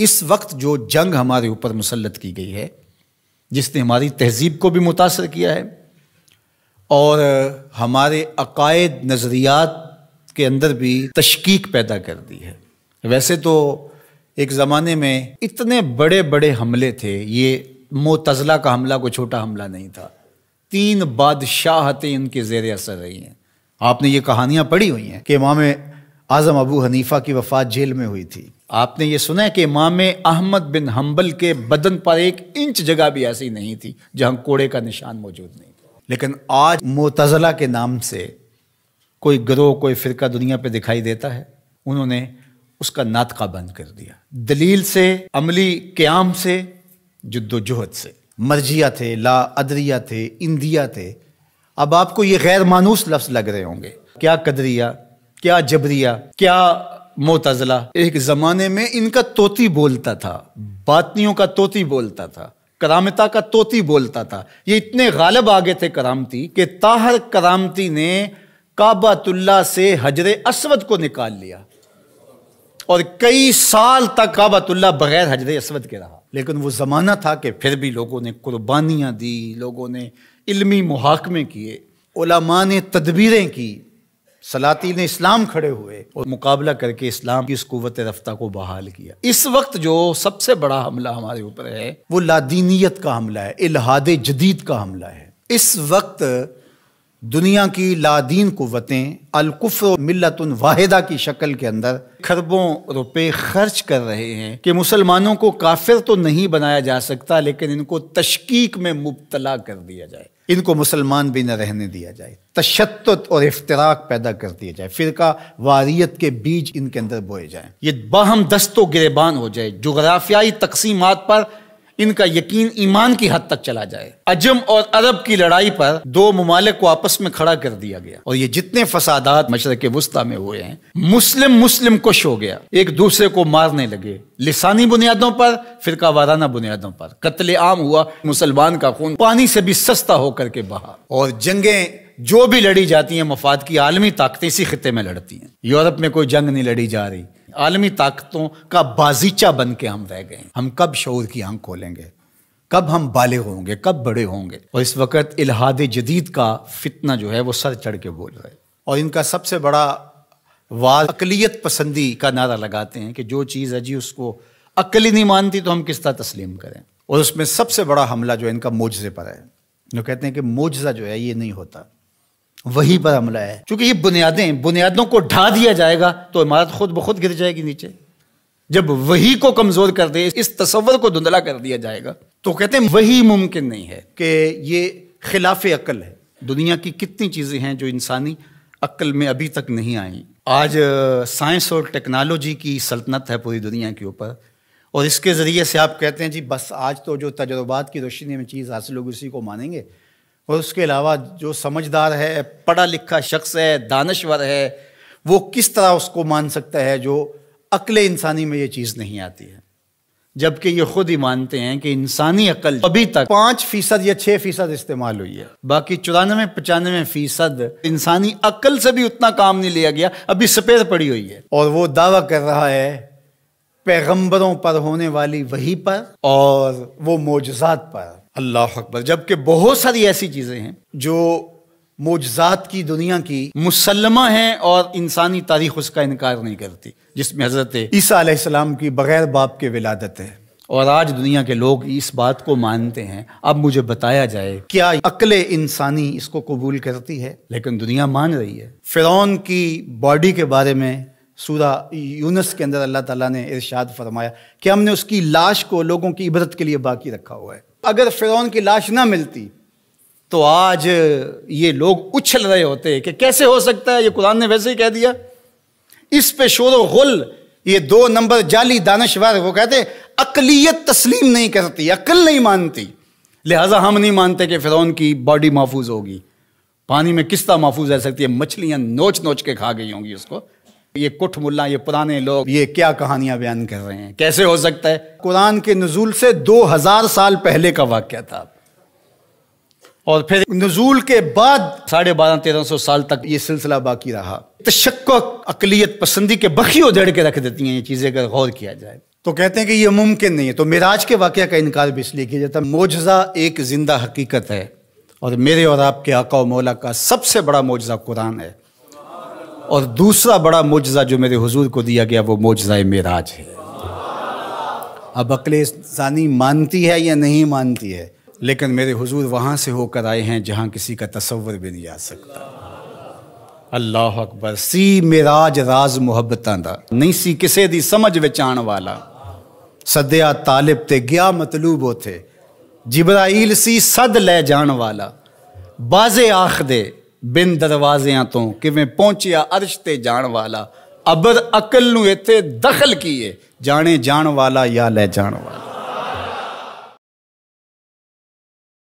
اس وقت جو جنگ ہمارے اوپر مسلط کی گئی ہے، جس نے ہماری تہذیب کو بھی متاثر کیا ہے اور ہمارے عقائد نظریات کے اندر بھی تشکیک پیدا کر دی ہے۔ ویسے تو ایک زمانے میں اتنے بڑے بڑے حملے تھے، یہ معتزلہ کا حملہ کوئی چھوٹا حملہ نہیں تھا، 3 بادشاہتیں ان کے زیر اثر رہی ہیں۔ آپ نے یہ کہانیاں پڑھی ہوئی ہیں کہ امام اعظم ابو حنیفہ کی وفات جیل میں ہوئی تھی۔ آپ نے یہ سنا ہے کہ امام احمد بن حنبل کے بدن پر 1 انچ جگہ بھی ایسی نہیں تھی جہاں کوڑے کا نشان موجود نہیں تھا۔ لیکن آج معتزلہ کے نام سے کوئی گروہ، کوئی فرقہ دنیا پہ دکھائی دیتا ہے، انہوں نے اس کا ناطقہ بند کر دیا، دلیل سے، عملی قیام سے، جد و جہد سے۔ مرجیہ تھے، لا ادریہ تھے، اندیہ تھے۔ اب آپ کو یہ غیر مانوس لفظ لگ رہے ہوں گے، کیا قدریہ، کیا جبریہ، کیا معتزلہ۔ ایک زمانے میں ان کا طوطی بولتا تھا، باطنیوں کا طوطی بولتا تھا، کرامتہ کا طوطی بولتا تھا۔ یہ اتنے غالب آگے تھے کرامتی کہ طاہر کرامتی نے کعبۃ اللہ سے حجر اسود کو نکال لیا اور کئی سال تک کعبۃ اللہ بغیر حجر اسود کے رہا۔ لیکن وہ زمانہ تھا کہ پھر بھی لوگوں نے قربانیاں دی، لوگوں نے علمی محاکمے کیے، علماء نے تدبیریں کی، سلاطین اسلام کھڑے ہوئے اور مقابلہ کر کے اسلام کی اس قوت رفتہ کو بحال کیا۔ اس وقت جو سب سے بڑا حملہ ہمارے اوپر ہے وہ لادینیت کا حملہ ہے، الحاد جدید کا حملہ ہے۔ اس وقت دنیا کی لادین قوتیں الکفر ملت واحدہ کی شکل کے اندر کھربوں روپے خرچ کر رہے ہیں کہ مسلمانوں کو کافر تو نہیں بنایا جا سکتا، لیکن ان کو تشکیک میں مبتلا کر دیا جائے، ان کو مسلمان بھی نہ رہنے دیا جائے، تشتت اور افتراق پیدا کر دیا جائے، فرقہ واریت کے بیج ان کے اندر بوئے جائیں، یہ باہم دست و گریبان ہو جائے، جغرافیائی تقسیمات پر ان کا یقین ایمان کی حد تک چلا جائے۔ عجم اور عرب کی لڑائی پر 2 ممالک کو آپس میں کھڑا کر دیا گیا اور یہ جتنے فسادات مشرق وسطیٰ میں ہوئے ہیں، مسلم کش ہو گیا، ایک دوسرے کو مارنے لگے، لسانی بنیادوں پر، فرقہ وارانہ بنیادوں پر، قتل عام ہوا، مسلمان کا خون پانی سے بھی سستا ہو کر کے بہا، اور جنگیں جو بھی لڑی جاتی ہیں مفاد کی عالمی طاقتیں اسی خطے میں لڑتی ہیں۔ یورپ میں کوئی جنگ نہیں لڑی جا رہی، عالمی طاقتوں کا بازیچہ بن کے ہم رہ گئے۔ ہم کب شعور کی آنکھ کھولیں گے؟ کب ہم بالغ ہوں گے؟ کب بڑے ہوں گے؟ اور اس وقت الحاد جدید کا فتنہ جو ہے وہ سر چڑھ کے بول رہا ہے، اور ان کا سب سے بڑا وار اقلیت پسندی کا نعرہ لگاتے ہیں کہ جو چیز ہے جی اس کو عقل ہی نہیں مانتی تو ہم کس طرح تسلیم کریں۔ اور اس میں سب سے بڑا حملہ جو ان کا معجزے پر ہے، جو کہتے ہیں کہ معجزہ جو ہے یہ نہیں ہوتا، وہی پر حملہ ہے، چونکہ یہ بنیادوں کو ڈھا دیا جائے گا تو عمارت خود بخود گر جائے گی نیچے۔ جب وہی کو کمزور کر دے، اس تصور کو دھندلا کر دیا جائے گا، تو کہتے ہیں وہی ممکن نہیں ہے، کہ یہ خلاف عقل ہے۔ دنیا کی کتنی چیزیں ہیں جو انسانی عقل میں ابھی تک نہیں آئیں۔ آج سائنس اور ٹیکنالوجی کی سلطنت ہے پوری دنیا کے اوپر، اور اس کے ذریعے سے آپ کہتے ہیں جی بس آج تو جو تجربات کی روشنی میں چیز حاصل ہوگی اسی کو مانیں گے، اور اس کے علاوہ جو سمجھدار ہے، پڑھا لکھا شخص ہے، دانشور ہے، وہ کس طرح اس کو مان سکتا ہے جو عقل انسانی میں یہ چیز نہیں آتی ہے؟ جبکہ یہ خود ہی مانتے ہیں کہ انسانی عقل ابھی تک 5% یا 6% استعمال ہوئی ہے، باقی 94-95% انسانی عقل سے بھی اتنا کام نہیں لیا گیا، ابھی سپیر پڑی ہوئی ہے۔ اور وہ دعویٰ کر رہا ہے پیغمبروں پر ہونے والی وحی پر اور وہ معجزات پر۔ اللہ اکبر! جبکہ بہت ساری ایسی چیزیں ہیں جو معجزات کی دنیا کی مسلمہ ہیں اور انسانی تاریخ اس کا انکار نہیں کرتی، جس میں حضرت عیسیٰ علیہ السلام کی بغیر باپ کے ولادت ہے، اور آج دنیا کے لوگ اس بات کو مانتے ہیں۔ اب مجھے بتایا جائے کیا عقل انسانی اس کو قبول کرتی ہے؟ لیکن دنیا مان رہی ہے۔ فرعون کی باڈی کے بارے میں سورہ یونس کے اندر اللہ تعالیٰ نے ارشاد فرمایا کہ ہم نے اس کی لاش کو لوگوں کی عبرت کے لیے باقی رکھا ہوا ہے۔ اگر فرعون کی لاش نہ ملتی تو آج یہ لوگ اچھل رہے ہوتے کہ کیسے ہو سکتا ہے، یہ قرآن نے ویسے ہی کہہ دیا۔ اس پہ شور و غل، یہ 2 نمبر جعلی دانشور، وہ کہتے عقلیت تسلیم نہیں کرتی، عقل نہیں مانتی، لہٰذا ہم نہیں مانتے کہ فرعون کی باڈی محفوظ ہوگی۔ پانی میں کس طرح محفوظ رہ سکتی ہے؟ مچھلیاں نوچ نوچ کے کھا گئی ہوں گی اس کو۔ یہ کٹ ملا، یہ پرانے لوگ یہ کیا کہانیاں بیان کر رہے ہیں؟ کیسے ہو سکتا ہے؟ قرآن کے نزول سے 2000 سال پہلے کا واقعہ تھا، اور پھر نزول کے بعد 1250-1300 سال تک یہ سلسلہ باقی رہا۔ تشکک، عقلیت پسندی کے بخیوں دھڑ کے رکھ دیتی ہیں یہ چیزیں اگر غور کیا جائے۔ تو کہتے ہیں کہ یہ ممکن نہیں ہے. تو معراج کے واقعہ کا انکار بھی اس لیے کیا جاتا ہے. معجزہ ایک زندہ حقیقت ہے، اور میرے اور آپ کے آقا و مولا کا سب سے بڑا معجزہ قرآن ہے، اور دوسرا بڑا معجزہ جو میرے حضور کو دیا گیا وہ معجزہ معراج ہے. اب عقل انسانی مانتی ہے یا نہیں مانتی ہے، لیکن میرے حضور وہاں سے ہو کر آئے ہیں جہاں کسی کا تصور بھی نہیں آ سکتا. اللہ اکبر. سی معراج راز محبتاں دا نہیں سی کسے دی سمجھ وچ آن والا، سدیا طالب تے گیا مطلوب ہوتے، جبرائیل سی صد لے جان والا، بازے آخ دے بن دروازیاں تو کیویں پہنچیا عرش تے جان والا، ابر عقل نو ایتھے دخل کیے، جانے جان والا یا لے جان والا.